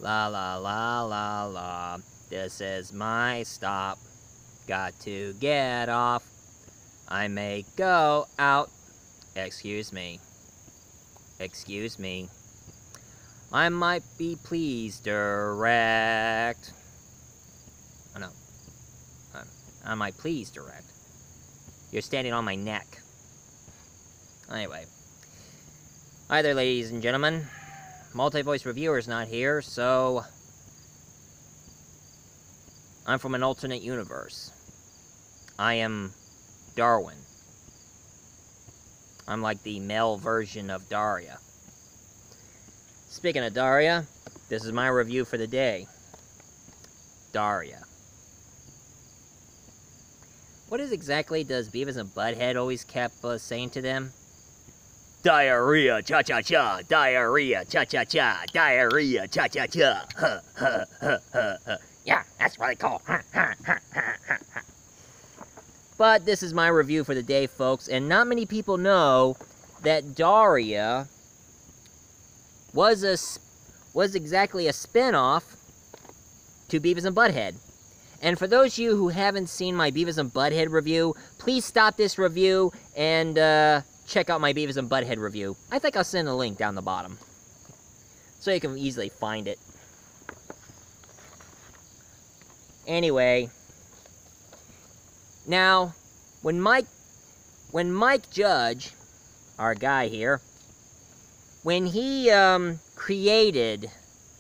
La la la la la. This is my stop. Got to get off. I may go out. Excuse me. Excuse me. I might be please direct. Oh no. I might please direct. You're standing on my neck. Anyway. Hi there, ladies and gentlemen. Multi-voice reviewer's not here, so I'm from an alternate universe. I am Darwin. I'm like the male version of Daria. Speaking of Daria, this is my review for the day. Daria. What exactly does Beavis and Butthead always kept saying to them? Diarrhea, cha-cha-cha, diarrhea, cha-cha-cha, diarrhea, cha-cha-cha, ha, ha, ha, ha, ha. Yeah, that's really cool. Ha, ha, ha, ha, ha. But this is my review for the day, folks, and not many people know that Daria was exactly a spin-off to Beavis and Butthead. And for those of you who haven't seen my Beavis and Butthead review, please stop this review and check out my Beavis and Butthead review. I think I'll send a link down the bottom, so you can easily find it. Anyway, now, when Mike Judge, our guy here, when he created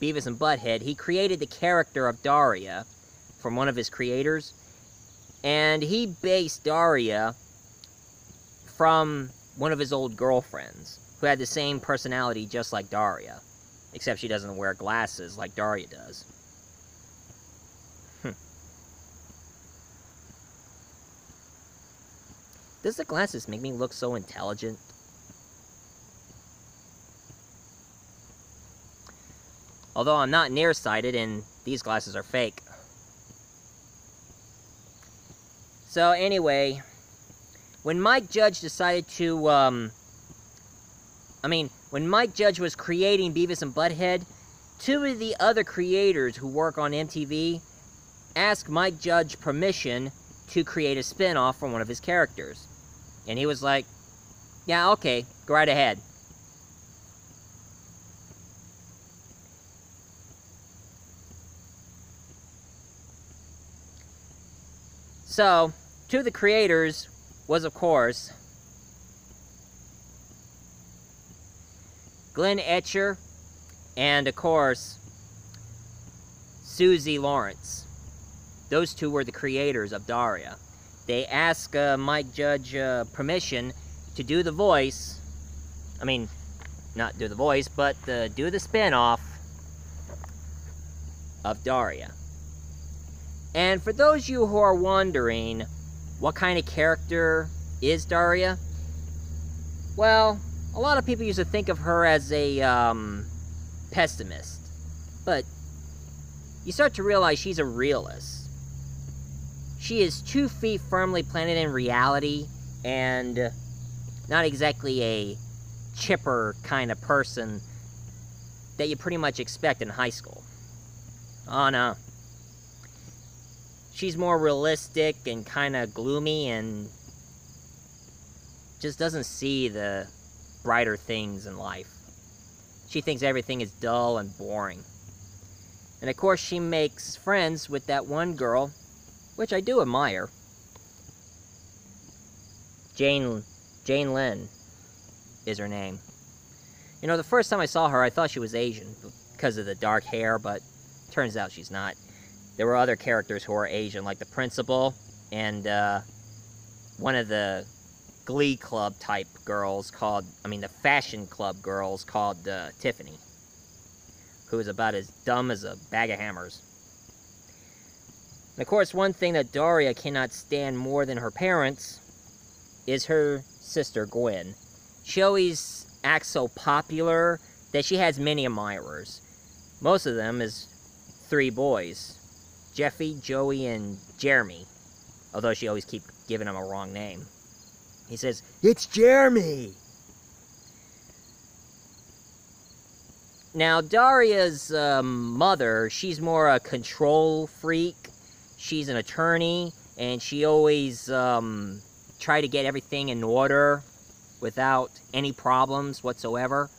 Beavis and Butthead, he created the character of Daria from one of his creators, and he based Daria from one of his old girlfriends, who had the same personality just like Daria, except she doesn't wear glasses like Daria does. Does the glasses make me look so intelligent? Although I'm not nearsighted and these glasses are fake. So anyway, when Mike Judge decided to, when Mike Judge was creating Beavis and Butthead, two of the other creators who work on MTV asked Mike Judge permission to create a spin-off from one of his characters. And he was like, yeah, okay, go right ahead. So, two of the creators was, of course, Glenn Etcher and, of course, Susie Lawrence. Those two were the creators of Daria. They asked Mike Judge permission to do the voice. I mean, not do the voice, but do the spin-off of Daria. And for those of you who are wondering what kind of character is Daria, well, a lot of people used to think of her as a pessimist. But you start to realize she's a realist. She is 2 feet firmly planted in reality, and not exactly a chipper kind of person that you pretty much expect in high school. Oh no. She's more realistic and kind of gloomy and just doesn't see the brighter things in life. She thinks everything is dull and boring. And of course she makes friends with that one girl, which I do admire. Jane Lynn is her name. You know, the first time I saw her, I thought she was Asian because of the dark hair, but turns out she's not. There were other characters who were Asian, like the principal and one of the Glee Club type girls called, the fashion club girls called Tiffany, who was about as dumb as a bag of hammers. And of course, one thing that Daria cannot stand more than her parents is her sister, Gwen. She always acts so popular that she has many admirers. Most of them is 3 boys. Jeffy, Joey, and Jeremy. Although she always keeps giving him a wrong name. He says, "It's Jeremy!" Now, Daria's mother, she's more a control freak. She's an attorney, and she always try to get everything in order without any problems whatsoever.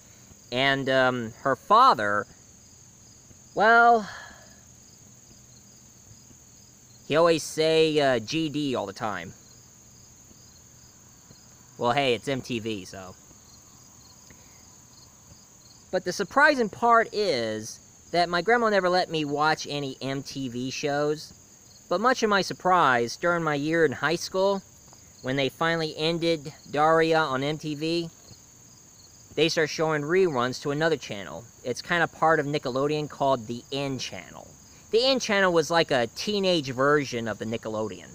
And her father, well, he always say GD all the time. Well, hey, it's MTV, so. But the surprising part is that my grandma never let me watch any MTV shows. But much of my surprise, during my year in high school, when they finally ended Daria on MTV, they start showing reruns to another channel. It's kind of part of Nickelodeon called the N Channel. The N Channel was like a teenage version of the Nickelodeon.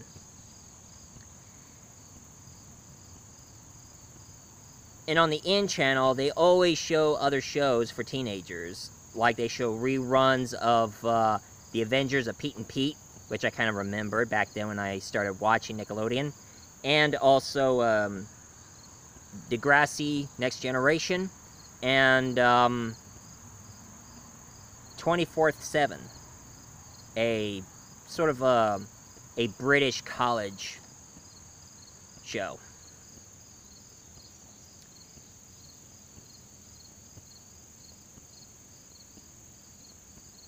And on the N Channel, they always show other shows for teenagers. Like they show reruns of The Avengers of Pete and Pete, which I kind of remembered back then when I started watching Nickelodeon. And also Degrassi Next Generation and 24/7, a sort of a British college show.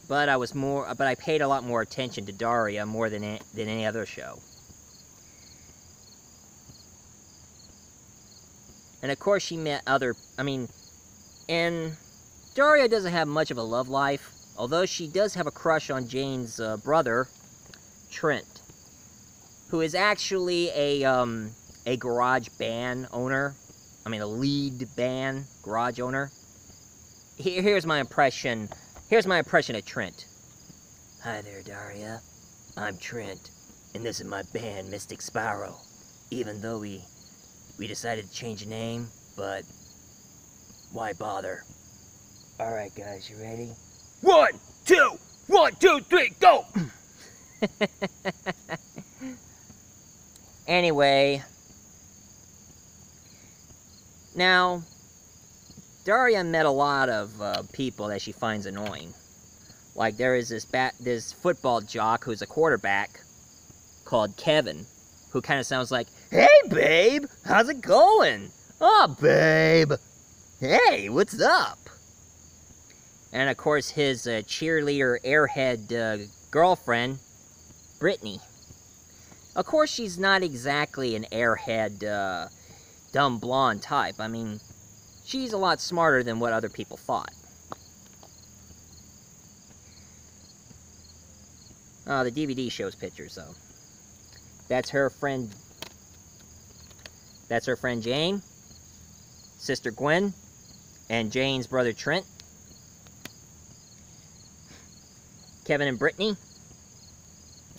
But I paid a lot more attention to Daria more than any other show. And of course she met and Daria doesn't have much of a love life, although she does have a crush on Jane's brother, Trent, who is actually a garage band owner. I mean, a lead band garage owner. Here's my impression of Trent. Hi there, Daria. I'm Trent, and this is my band, Mystic Spiral. Even though we decided to change the name, but why bother? Alright, guys, you ready? 1, 2, 1, 2, 3, go! Anyway, now, Daria met a lot of people that she finds annoying. Like there is this football jock who's a quarterback called Kevin, who kind of sounds like, "Hey, babe, how's it going? Oh, babe. Hey, what's up?" And of course, his cheerleader airhead girlfriend, Brittany. Of course, she's not exactly an airhead, dumb blonde type. I mean, she's a lot smarter than what other people thought. Oh, the DVD shows pictures, though. That's her friend Jane, sister Gwen, and Jane's brother Trent. Kevin and Brittany.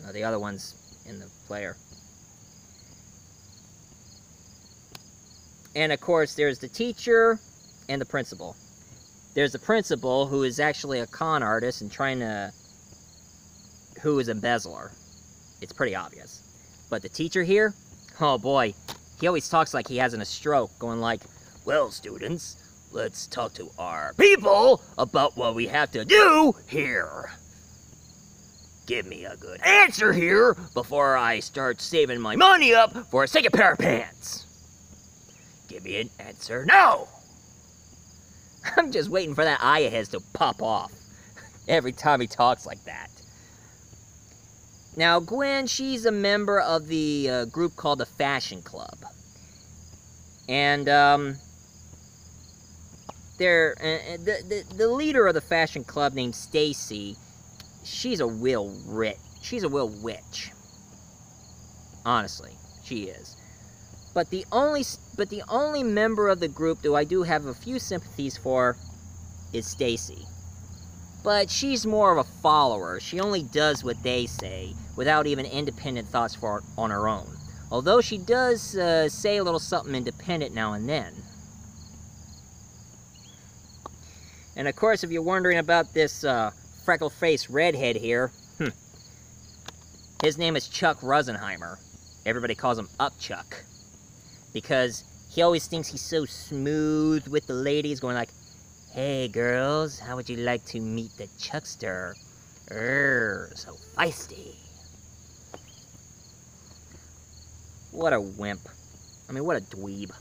Oh, the other one's in the player. And of course, there's the teacher and the principal. There's the principal, who is actually a con artist and who is an embezzler. It's pretty obvious. But the teacher here, oh boy, he always talks like he hasn't a stroke, going like, "Well, students, let's talk to our people about what we have to do here. Give me a good answer here before I start saving my money up for a second pair of pants. Give me an answer now." I'm just waiting for that eye of his to pop off every time he talks like that. Now, Gwen, she's a member of the group called the Fashion Club. And the leader of the Fashion Club, named Stacy, she's a real witch. Honestly, she is. But the only member of the group that I do have a few sympathies for is Stacy. But she's more of a follower. She only does what they say, without even independent thoughts on her own. Although she does say a little something independent now and then. And of course, if you're wondering about this freckle-faced redhead here, his name is Chuck Rosenheimer. Everybody calls him Up Chuck. Because he always thinks he's so smooth with the ladies, going like, Hey girls, how would you like to meet the Chuckster? So feisty. What a wimp. I mean, what a dweeb.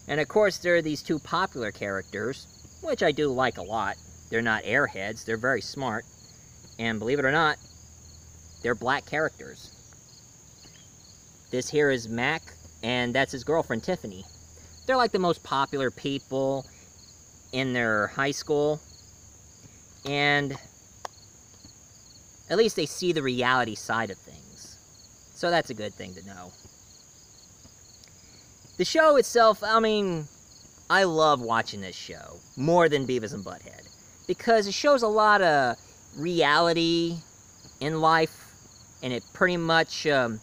And of course, there are these two popular characters, which I do like a lot. They're not airheads, they're very smart. And believe it or not, they're black characters. This here is Mac, and that's his girlfriend, Tiffany. They're like the most popular people in their high school. And at least they see the reality side of things. So that's a good thing to know. The show itself, I mean, I love watching this show more than Beavis and Butthead, because it shows a lot of reality in life, and it pretty much, tell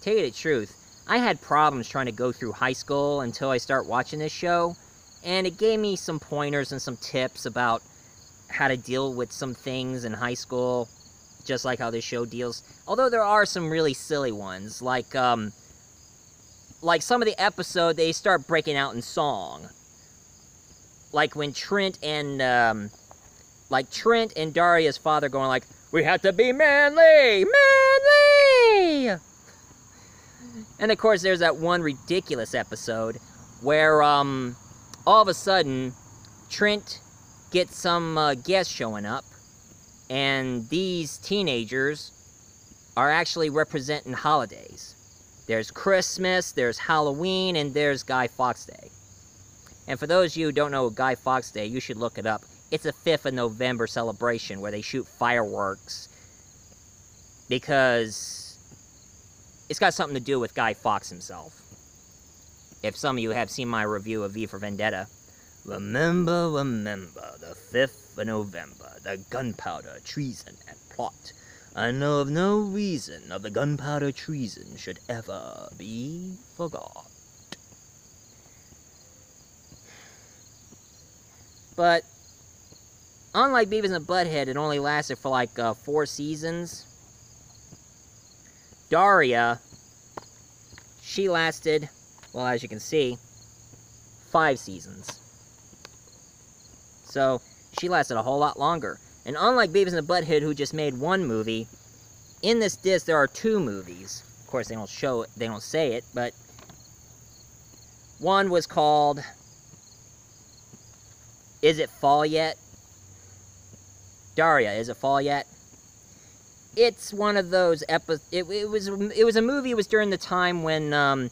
you the truth, I had problems trying to go through high school until I start watching this show, and it gave me some pointers and some tips about how to deal with some things in high school, just like how this show deals. Although there are some really silly ones, like some of the episode, they start breaking out in song. Like when Trent and Daria's father going like, "We have to be manly! Manly!" And of course, there's that one ridiculous episode where, all of a sudden, Trent gets some guests showing up, and these teenagers are actually representing holidays. There's Christmas, there's Halloween, and there's Guy Fawkes Day. And for those of you who don't know Guy Fawkes Day, you should look it up. It's a 5th of November celebration where they shoot fireworks because it's got something to do with Guy Fawkes himself. If some of you have seen my review of V for Vendetta, remember, the 5th of November, the gunpowder, treason, and plot. I know of no reason of the gunpowder treason should ever be forgot. But, unlike Beavis and Butthead, it only lasted for like 4 seasons. Daria, she lasted, well, as you can see, 5 seasons. So, she lasted a whole lot longer. And unlike Beavis and Butthead, who just made 1 movie, in this disc there are 2 movies. Of course, they don't show it, they don't say it, but one was called Is It Fall Yet? Daria, Is It Fall Yet? It's one of those episodes. It was a movie. It was during the time when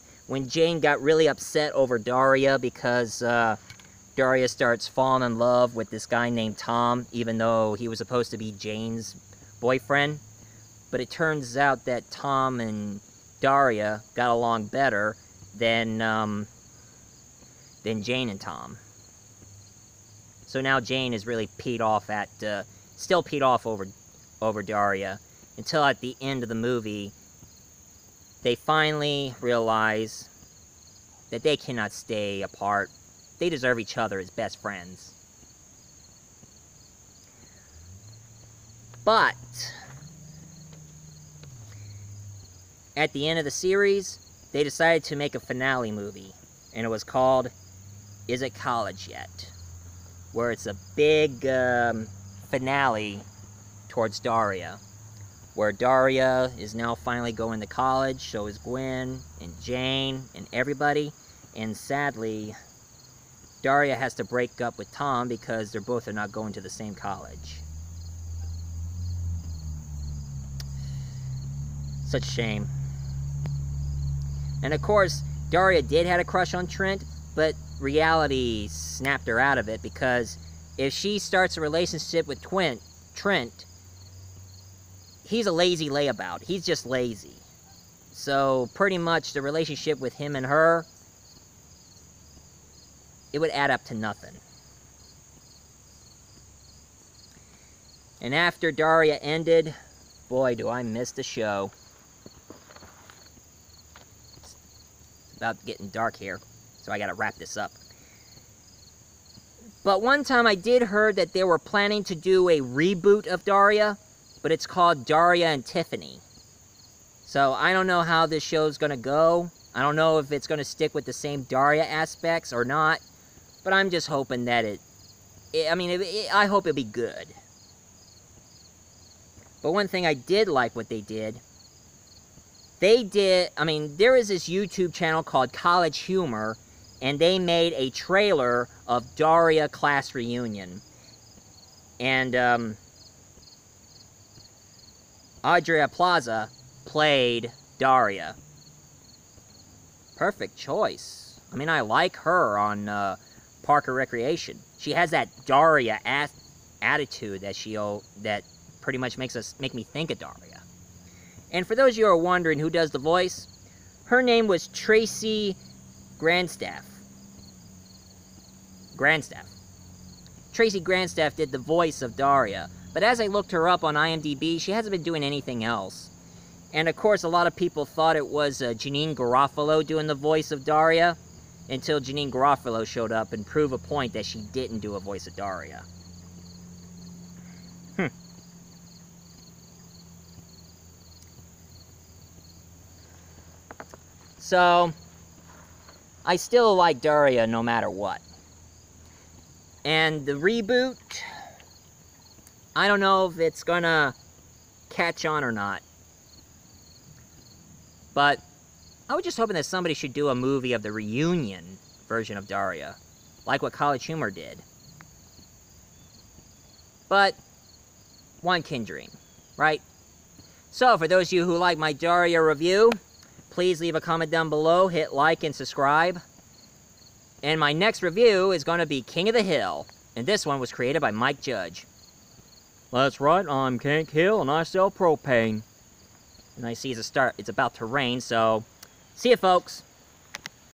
Jane got really upset over Daria because Daria starts falling in love with this guy named Tom, even though he was supposed to be Jane's boyfriend. But it turns out that Tom and Daria got along better than Jane and Tom. So now Jane is really peed off still peed off over Daria, until at the end of the movie, they finally realize that they cannot stay apart. They deserve each other as best friends. But at the end of the series, they decided to make a finale movie, and it was called Is It College Yet? Where it's a big finale towards Daria, where Daria is now finally going to college, so is Gwen and Jane and everybody, and sadly, Daria has to break up with Tom because they're both not going to the same college. Such a shame. And of course, Daria did have a crush on Trent, but reality snapped her out of it, because if she starts a relationship with Trent, he's a lazy layabout. He's just lazy. So pretty much the relationship with him and her, it would add up to nothing. And after Daria ended, boy, do I miss the show. It's about getting dark here, so I gotta wrap this up. But one time I did hear that they were planning to do a reboot of Daria, but it's called Daria and Tiffany. So I don't know how this show's gonna go. I don't know if it's gonna stick with the same Daria aspects or not. But I'm just hoping that I hope it'll be good. But one thing I did like what they did, there is this YouTube channel called College Humor, and they made a trailer of Daria Class Reunion. And, Audrey Plaza played Daria. Perfect choice. I mean, I like her on, Park or Recreation. She has that Daria attitude that pretty much make me think of Daria. And for those of you who are wondering who does the voice, her name was Tracy Grandstaff. Tracy Grandstaff did the voice of Daria, but as I looked her up on IMDb, she hasn't been doing anything else. And of course, a lot of people thought it was Janeane Garofalo doing the voice of Daria, until Janeane Garofalo showed up and proved a point that she didn't do a voice of Daria. So, I still like Daria no matter what. And the reboot, I don't know if it's gonna catch on or not. But I was just hoping that somebody should do a movie of the reunion version of Daria, like what College Humor did. But one can dream, right? So, for those of you who like my Daria review, please leave a comment down below, hit like and subscribe. And my next review is going to be King of the Hill, and this one was created by Mike Judge. That's right, I'm King Hill, and I sell propane. And I see it's about to rain, so see ya, folks.